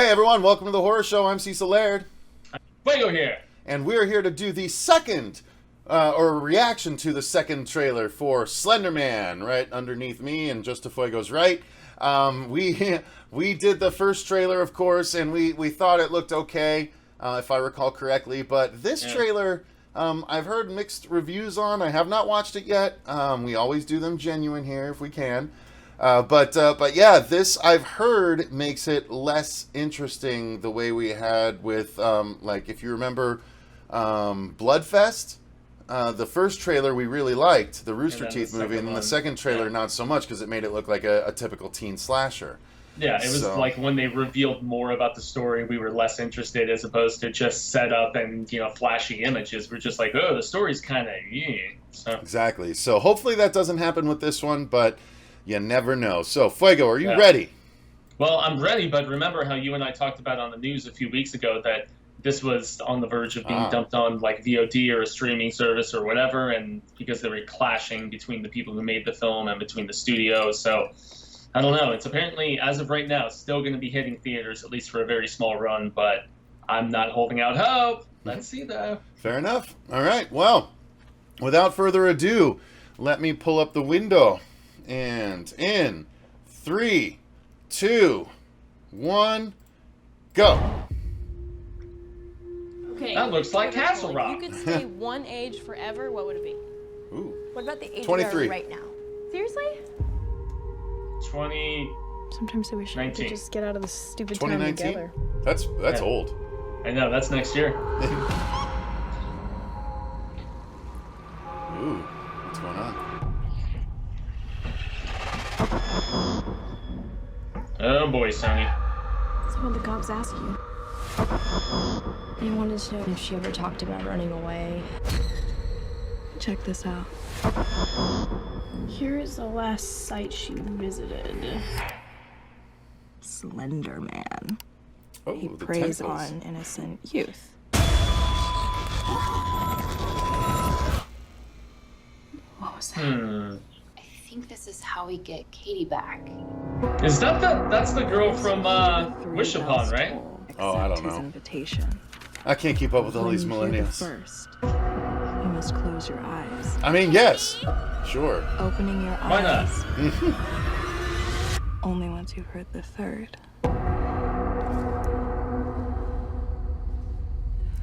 Hey everyone, welcome to the Horror Show. I'm Cecil Laird. Fuego here. And we're here to do the second, or reaction to the second trailer for Slender Man, right underneath me and just to Fuego's right. We did the first trailer, of course, and we thought it looked okay, if I recall correctly. But this trailer, I've heard mixed reviews on. I have not watched it yet. We always do them genuine here if we can. But yeah, this I've heard makes it less interesting the way we had with, like, if you remember, Bloodfest, the first trailer we really liked, the Rooster Teeth movie, and then the second trailer not so much because it made it look like a typical teen slasher. Yeah, it was like when they revealed more about the story, we were less interested as opposed to just set up and, flashy images. We're just like, oh, the story's kind of, So. Exactly. So hopefully that doesn't happen with this one, but you never know. So, Fuego, are you ready? Well, I'm ready, but remember how you and I talked about on the news a few weeks ago that this was on the verge of being dumped on like VOD or a streaming service or whatever, and because they were clashing between the people who made the film and between the studios. So, I don't know. It's apparently, as of right now, still going to be hitting theaters, at least for a very small run, but I'm not holding out hope. Let's see, though. Fair enough. All right. Well, without further ado, let me pull up the window. And in 3, 2, 1, go. Okay. That looks like Castle Rock. If you could stay one age forever, what would it be? Ooh. What about the age 23. we are right now? Seriously? 20. Sometimes I wish I could just get out of this stupid time 2019? together. That's old. I know, that's next year. Ooh, what's going on? Oh boy, Sonny. So what'd the cops ask you? They wanted to know if she ever talked about running away. Check this out. Here is the last site she visited. Slender Man. Oh, He the preys tentacles. on innocent youth. What was that? I think this is how we get Katie back. Is that's the girl from Wish Upon, right? Oh, I don't Accept his know. invitation. I can't keep up with all these When you hear the millennials. first, you must close your eyes. I mean, yes, sure. Opening your Why not? eyes only once you've heard the third.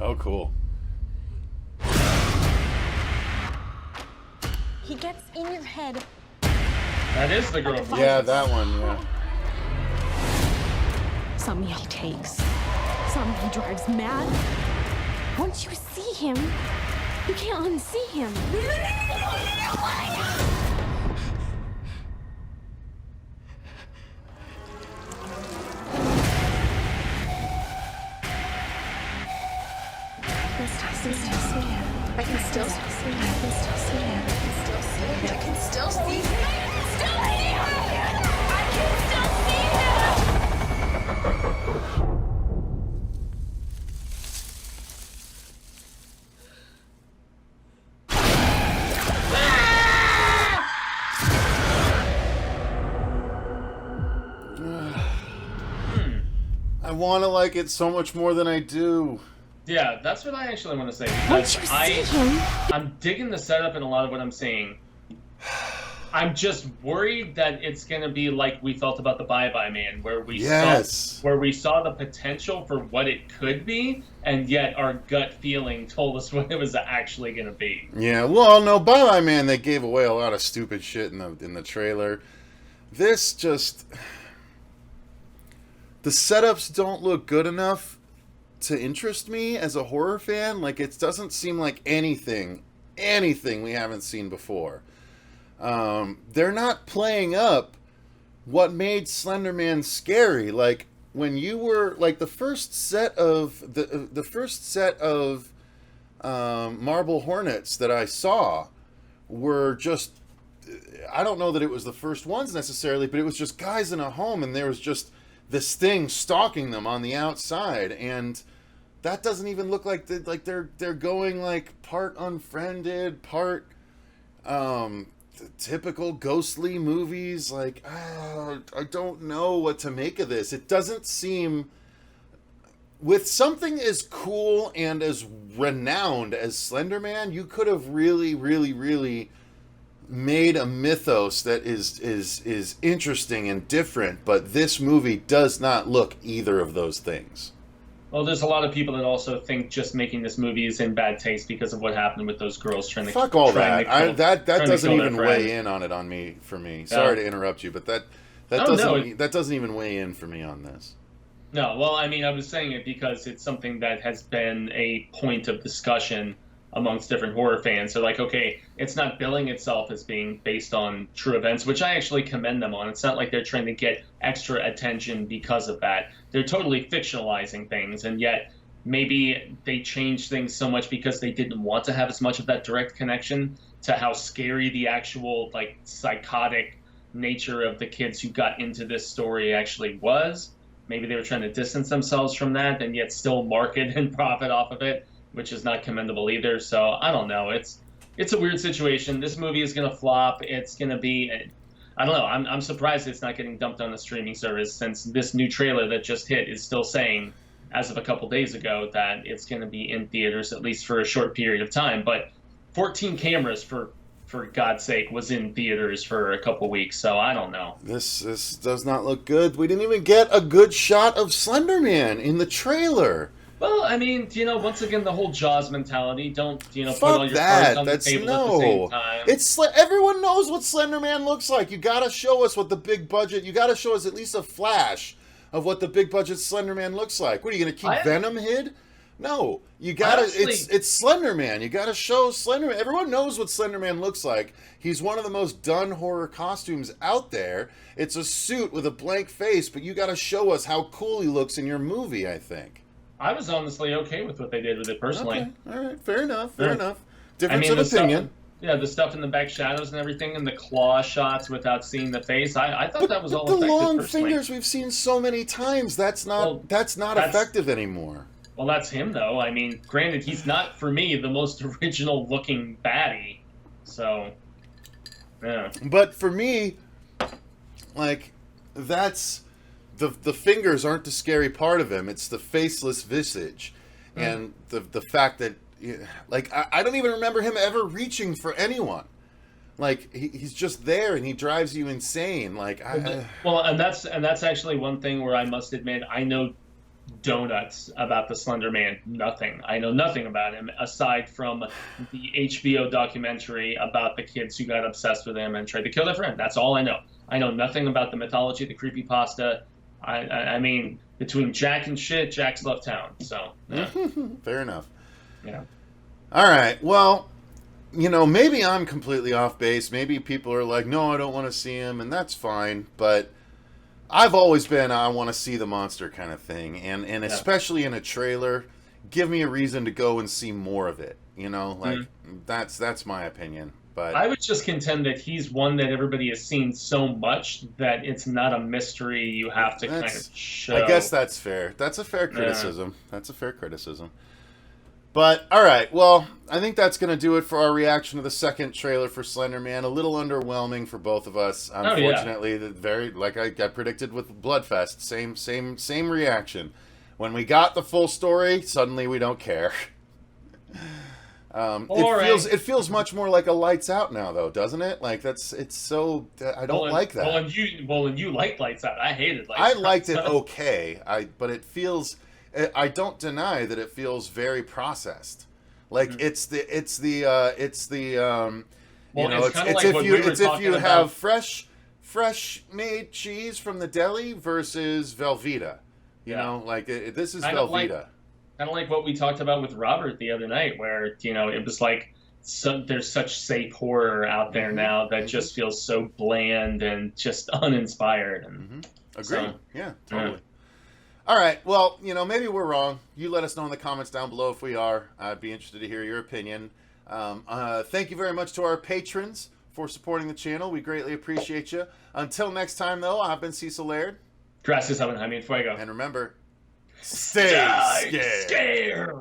Oh, cool. He gets in your head. That is the girl from Yeah, that one, yeah. Some he takes. Some he drives mad. Once you see him, you can't unsee him. I can still see him. I can still see him. I can still see him. I can still see him. I can still see him. I want to like it so much more than I do. Yeah, that's what I actually want to say. Once you Because see him, I'm digging the setup in a lot of what I'm seeing. I'm just worried that it's gonna be like we felt about the Bye Bye Man, where we saw the potential for what it could be, and yet our gut feeling told us what it was actually gonna be. Yeah, well, no, Bye Bye Man, they gave away a lot of stupid shit in the trailer. This just... The setups don't look good enough to interest me as a horror fan. Like, it doesn't seem like anything we haven't seen before. They're not playing up what made Slender Man scary. Like, when you were, like, the first set of Marble Hornets that I saw were just, I don't know that it was the first ones necessarily, but it was just guys in a home, and there was just this thing stalking them on the outside, and that doesn't even look like they're going like part unfriended, part typical ghostly movies. Like, I don't know what to make of this. It doesn't seem with something as cool and as renowned as Slender Man, you could have really, really, really made a mythos that is interesting and different, but this movie does not look either of those things. Well, there's a lot of people that also think just making this movie is in bad taste because of what happened with those girls trying to fuck all that. That doesn't even friend. weigh in on it on me for me. Sorry to interrupt you, but that doesn't even weigh in for me on this. No, well, I mean, I was saying it because it's something that has been a point of discussion amongst different horror fans. So, like, okay, it's not billing itself as being based on true events, which I actually commend them on. It's not like they're trying to get extra attention because of that. They're totally fictionalizing things, and yet maybe they changed things so much because they didn't want to have as much of that direct connection to how scary the actual, like, psychotic nature of the kids who got into this story actually was. Maybe they were trying to distance themselves from that and yet still market and profit off of it, which is not commendable either. So I don't know. It's a weird situation. This movie is going to flop. It's going to be, I don't know. I'm surprised it's not getting dumped on the streaming service, since this new trailer that just hit is still saying, as of a couple days ago, that it's going to be in theaters at least for a short period of time. But 14 cameras, for God's sake, was in theaters for a couple weeks. So I don't know. This does not look good. We didn't even get a good shot of Slender Man in the trailer. Well, I mean, once again, the whole Jaws mentality. Don't, Fuck put all your cards on the table at the same time. It's everyone knows what Slender Man looks like. You gotta show us what the big budget. You gotta show us at least a flash of what the big budget Slender Man looks like. What are you gonna keep Venom hid? No, you gotta. It's Slender Man. You gotta show Slender Man. Everyone knows what Slender Man looks like. He's one of the most done horror costumes out there. It's a suit with a blank face, but you gotta show us how cool he looks in your movie, I think. I was honestly okay with what they did with it personally. Okay. All right, fair enough. Difference of opinion. The stuff in the back shadows and everything, and the claw shots without seeing the face. I thought that was all effective. The long personally. fingers we've seen so many times. That's not effective anymore. Well, that's him though. I mean, granted, he's not, for me, the most original looking baddie. So, yeah. But for me, like, that's the fingers aren't the scary part of him. It's the faceless visage, and the fact that, like, I don't even remember him ever reaching for anyone. Like, he's just there and he drives you insane. Like, well, and that's actually one thing where I must admit I know donuts about the Slender Man. Nothing. I know nothing about him aside from the HBO documentary about the kids who got obsessed with him and tried to kill their friend. That's all I know. I know nothing about the mythology, the creepypasta. I mean, between Jack and shit, Jack's left town. So, yeah. Fair enough. Yeah. All right. Well, maybe I'm completely off base. Maybe people are like, no, I don't want to see him, and that's fine. But I've always been, I want to see the monster kind of thing. And especially in a trailer, give me a reason to go and see more of it. That's my opinion. But I would just contend that he's one that everybody has seen so much that it's not a mystery you have to kind of show. I guess that's fair. That's a fair criticism. Yeah. That's a fair criticism. But, all right, well, I think that's going to do it for our reaction to the second trailer for Slender Man. A little underwhelming for both of us. Unfortunately, very, like I predicted with Bloodfest, same reaction. When we got the full story, suddenly we don't care. It feels much more like a Lights Out now, though, doesn't it? Like, it's so, I don't like that. Well, and you liked Lights Out. I hated Lights Out. I liked it okay, but it feels, I don't deny that it feels very processed. Like, it's if you have fresh made cheese from the deli versus Velveeta. This is Velveeta. Kind of like what we talked about with Robert the other night, where, it was like, there's such safe horror out there now that just feels so bland and just uninspired. And Agreed. Yeah, totally. All right. Well, maybe we're wrong. You let us know in the comments down below if we are. I'd be interested to hear your opinion. Thank you very much to our patrons for supporting the channel. We greatly appreciate you. Until next time, though, I've been Cecil Laird. Gracias, Jaime, Fuego. And remember, stay scared.